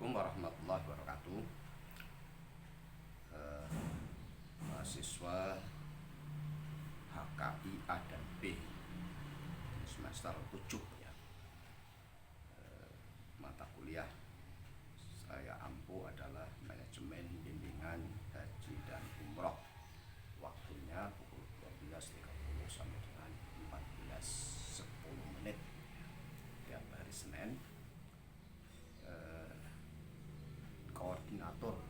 Assalamualaikum warahmatullahi wabarakatuh. Mahasiswa HKI A dan B semester 7 ya. Mata kuliah saya ampu adalah manajemen bimbingan haji dan umroh. Waktunya pukul 12.30 sampai dengan 14.10 menit tiap hari Senin. Koordinator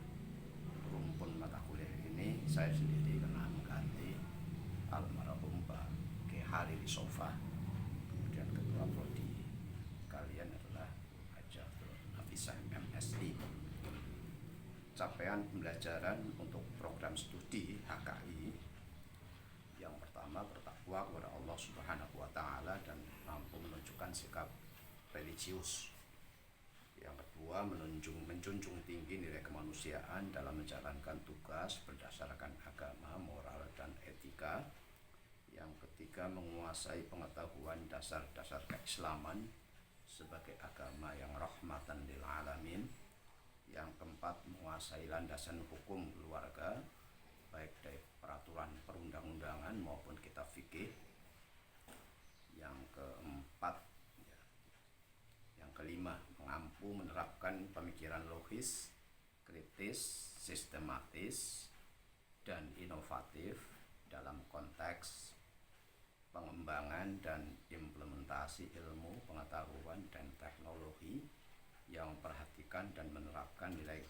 rumpun mata kuliah ini saya sendiri karena mengganti almarhum Pak K. Halil Sofa. Kemudian ketua prodi kalian adalah Haja Nafisah MSI. Capaian pembelajaran untuk program studi HKI yang pertama, bertakwa kepada Allah Subhanahu wa Ta'ala dan mampu menunjukkan sikap religius. Yang kedua, menjunjung tinggi nilai kemanusiaan dalam menjalankan tugas berdasarkan agama, moral, dan etika. Yang ketiga, menguasai pengetahuan dasar-dasar keislaman sebagai agama yang rahmatan lil alamin. Yang keempat, menguasai landasan hukum keluarga baik dari peraturan perundang-undangan maupun kitab fikih. Yang keempat, yang kelima, mampu menerapkan pemikiran logis, kritis, sistematis, dan inovatif dalam konteks pengembangan dan implementasi ilmu, pengetahuan, dan teknologi yang memperhatikan dan menerapkan nilai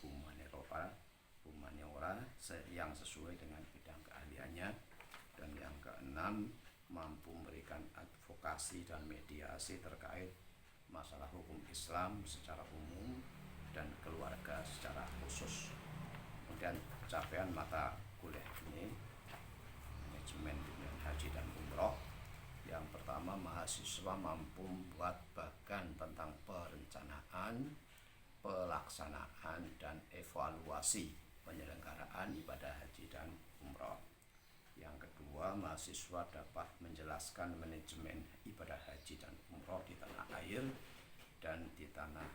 humaniora yang sesuai dengan bidang keahliannya. Dan yang keenam, mampu memberikan advokasi dan mediasi terkait masalah hukum Islam secara umum dan keluarga secara khusus. Kemudian capaian mata kuliah ini manajemen bimbingan haji dan umroh. Yang pertama, mahasiswa mampu membuat bagan tentang perencanaan, pelaksanaan, dan evaluasi penyelenggaraan ibadah haji dan umroh. Yang kedua, mahasiswa dapat menjelaskan manajemen ibadah haji dan umroh di tanah air dan di tanah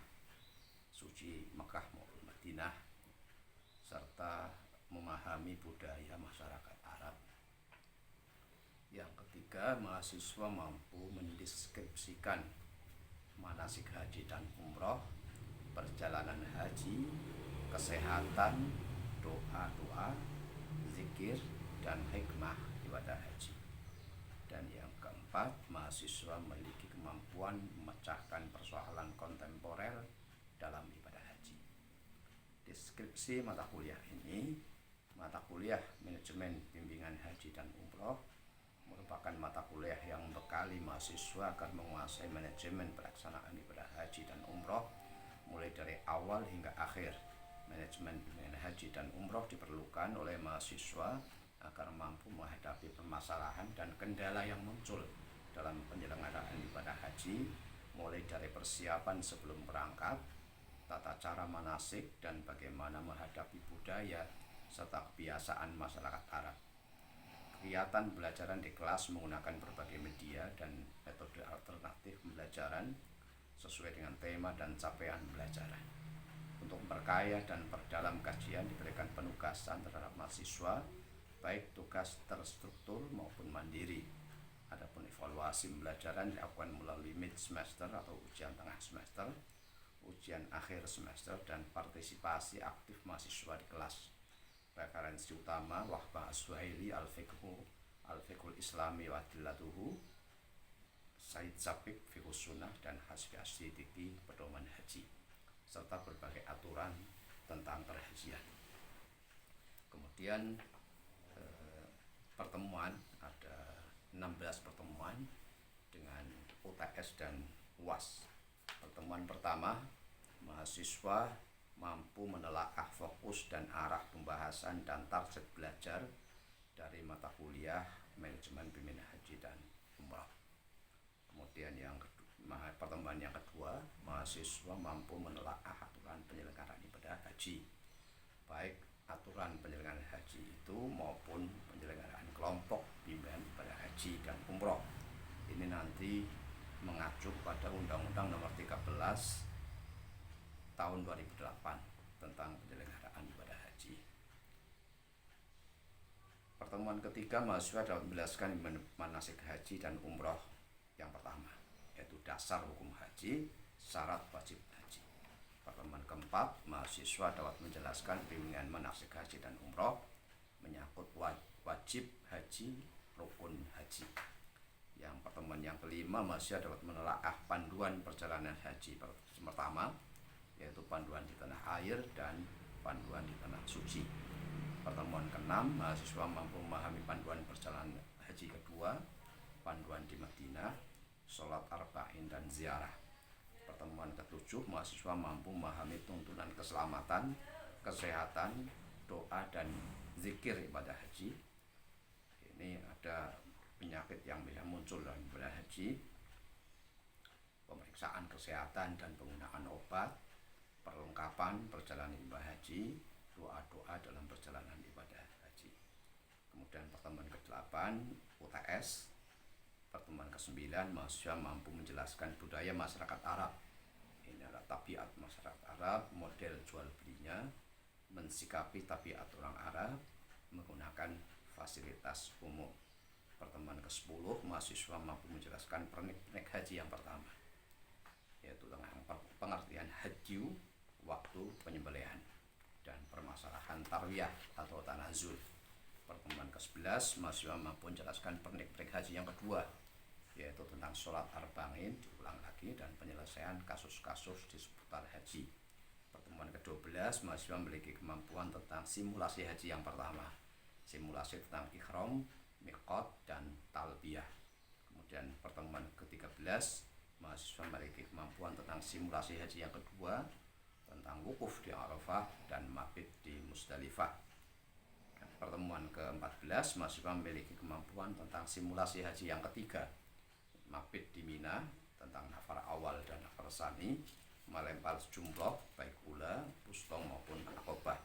suci Mekah maupun Madinah, serta memahami budaya masyarakat Arab. Yang ketiga, mahasiswa mampu mendeskripsikan manasik haji dan umroh, perjalanan haji, kesehatan, doa-doa, zikir, dan hikmah ibadah haji. Dan yang keempat, mahasiswa memiliki kemampuan memecahkan persoalan kontemporer dalam ibadah haji. Deskripsi mata kuliah ini, mata kuliah manajemen bimbingan haji dan umroh, merupakan mata kuliah yang membekali mahasiswa agar menguasai manajemen pelaksanaan ibadah haji dan umroh mulai dari awal hingga akhir. Manajemen bimbingan haji dan umroh diperlukan oleh mahasiswa agar mampu menghadapi permasalahan dan kendala yang muncul dalam penyelenggaraan ibadah haji, mulai dari persiapan sebelum berangkat, tata cara manasik, dan bagaimana menghadapi budaya serta kebiasaan masyarakat Arab. Kegiatan pembelajaran di kelas menggunakan berbagai media dan metode alternatif pembelajaran sesuai dengan tema dan capaian pembelajaran. Untuk memperkaya dan perdalam kajian diberikan penugasan terhadap mahasiswa, baik tugas terstruktur maupun mandiri. Adapun evaluasi pembelajaran dilakukan melalui mid semester atau ujian tengah semester, ujian akhir semester, dan partisipasi aktif mahasiswa di kelas. Referensi utama Wahbah As-Suhaili Al-Fiqhul Islami wa Adillatuhu, Said Sabiq Fiqhus Sunnah, dan Hasbi As-Siddiqi Pedoman Haji, serta berbagai aturan tentang perhajian. Kemudian pertemuan, ada 16 pertemuan dengan UTS dan UAS. Pertemuan pertama, mahasiswa mampu menelaah fokus dan arah pembahasan dan target belajar dari mata kuliah manajemen bimbingan haji dan umrah. Kemudian pertemuan yang kedua, mahasiswa mampu menelaah aturan penyelenggaraan ibadah haji, baik aturan penyelenggaraan haji itu maupun penyelenggaraan kelompok bimbingan ibadah haji dan umroh. Ini nanti mengacu pada Undang-Undang Nomor 13 tahun 2008 tentang penyelenggaraan ibadah haji. Pertemuan ketiga, mahasiswa dapat menjelaskan manasik haji dan umroh yang pertama, yaitu dasar hukum haji, syarat wajib haji. Pertemuan keempat, mahasiswa dapat menjelaskan bimbingan manasik haji dan umroh menyangkut wajib haji, rukun haji. Yang pertemuan yang kelima, mahasiswa dapat menelaah panduan perjalanan haji pertama, yaitu panduan di tanah air dan panduan di tanah suci. Pertemuan keenam, mahasiswa mampu memahami panduan perjalanan haji kedua, panduan di Madinah, sholat arba'in dan ziarah. Pertemuan ketujuh, mahasiswa mampu memahami tuntunan keselamatan, kesehatan, doa dan zikir ibadah haji. Ini ada penyakit yang bisa muncul dalam ibadah haji, pemeriksaan kesehatan dan penggunaan obat, perlengkapan perjalanan ibadah haji, doa-doa dalam perjalanan ibadah haji. Kemudian pertemuan ke-8 UTS. Pertemuan ke-9, mahasiswa mampu menjelaskan budaya masyarakat Arab. Ini adalah tabiat masyarakat Arab, model jual belinya, mensikapi tabiat orang Arab, menggunakan fasilitas umum. Pertemuan ke-10, mahasiswa mampu menjelaskan pernik haji yang pertama, yaitu tentang pengertian haji, waktu penyembelihan, dan permasalahan tarwiyah atau tanazul. Pertemuan ke-11, mahasiswa mampu menjelaskan pernik haji yang kedua, yaitu tentang sholat arba'in, diulang lagi, dan penyelesaian kasus-kasus di seputar haji. Pertemuan ke-12, mahasiswa memiliki kemampuan tentang simulasi haji yang pertama, simulasi tentang ihram, miqat, dan talbiyah. Kemudian pertemuan ke-13, mahasiswa memiliki kemampuan tentang simulasi haji yang kedua, tentang wukuf di Arafah dan mabit di Musdalifah. Pertemuan ke-14, mahasiswa memiliki kemampuan tentang simulasi haji yang ketiga, mabit di Mina, tentang nafar awal dan nafar sani, melempar jumroh baik ula, pustong maupun akobah.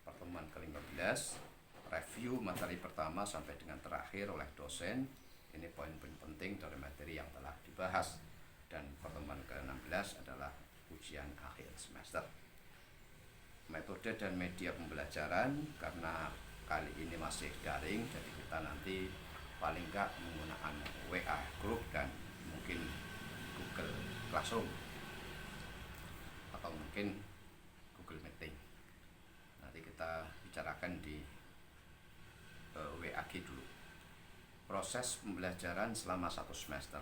Pertemuan ke-15, review materi pertama sampai dengan terakhir oleh dosen. Ini poin-poin penting dari materi yang telah dibahas. Dan pertemuan ke-16 adalah ujian akhir semester. Metode dan media pembelajaran, karena kali ini masih daring, jadi kita nanti paling enggak menggunakan WA group dan mungkin Google Classroom atau mungkin Google Meeting. Nanti kita bicarakan di WAG dulu. Proses pembelajaran selama 1 semester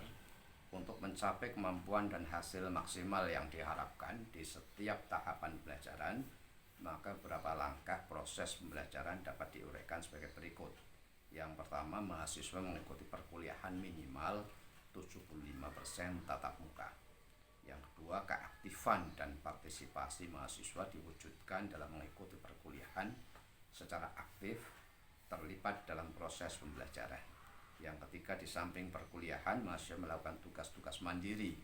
untuk mencapai kemampuan dan hasil maksimal yang diharapkan di setiap tahapan pembelajaran, maka beberapa langkah proses pembelajaran dapat diuraikan sebagai berikut. Yang pertama, mahasiswa mengikuti perkuliahan minimal 75% tatap muka. Yang kedua, keaktifan dan partisipasi mahasiswa diwujudkan dalam mengikuti perkuliahan secara aktif, terlibat dalam proses pembelajaran. Yang ketiga, di samping perkuliahan, mahasiswa melakukan tugas-tugas mandiri,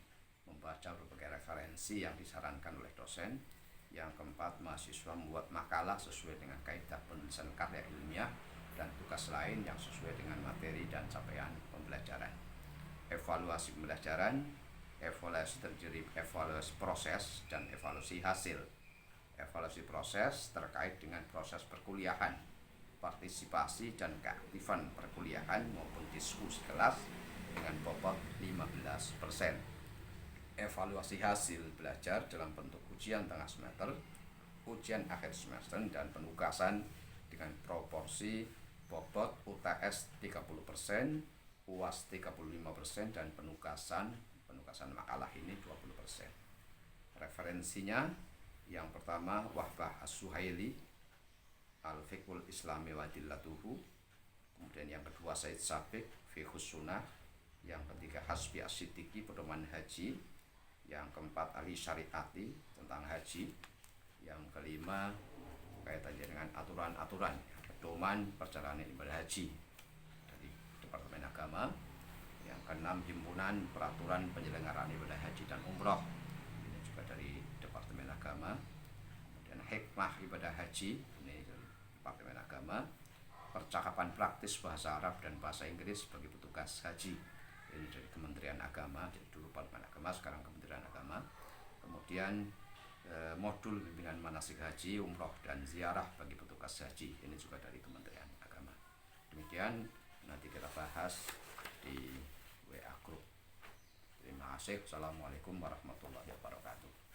membaca berbagai referensi yang disarankan oleh dosen. Yang keempat, mahasiswa membuat makalah sesuai dengan kaidah penulisan karya ilmiah dan tugas lain yang sesuai dengan materi dan capaian pembelajaran. Evaluasi pembelajaran, evaluasi terdiri evaluasi proses dan evaluasi hasil. Evaluasi proses terkait dengan proses perkuliahan, partisipasi dan keaktifan perkuliahan maupun diskusi kelas dengan bobot 15%. Evaluasi hasil belajar dalam bentuk ujian tengah semester, ujian akhir semester, dan penugasan dengan proporsi bobot UTS 30%, UAS 35%, dan penugasan makalah ini 20%. Referensinya, yang pertama Wahbah As-Suhaili, Al-Fiqhul Islami wa Dillatuhu. Kemudian yang kedua Said Sabiq, Fiqhus Sunnah. Yang ketiga Hasbi As-Siddiqi, Pedoman Haji. Yang keempat Ali Syariati, tentang haji. Yang kelima kaitannya dengan aturan-aturan pedoman perjalanan ibadah haji dari Departemen Agama. Yang keenam Himpunan Peraturan Penyelenggaraan Ibadah Haji dan Umroh, ini juga dari Departemen Agama. Kemudian Hikmah Ibadah Haji, ini dari Departemen Agama. Percakapan praktis bahasa Arab dan bahasa Inggris bagi petugas haji, ini dari Kementerian Agama. Jadi dulu Departemen Agama, sekarang Kementerian Agama. Kemudian modul bimbingan manasik haji, umroh dan ziarah bagi petugas haji. Ini juga dari Kementerian Agama. Demikian nanti kita bahas di WA Group. Terima kasih. Assalamualaikum warahmatullahi wabarakatuh.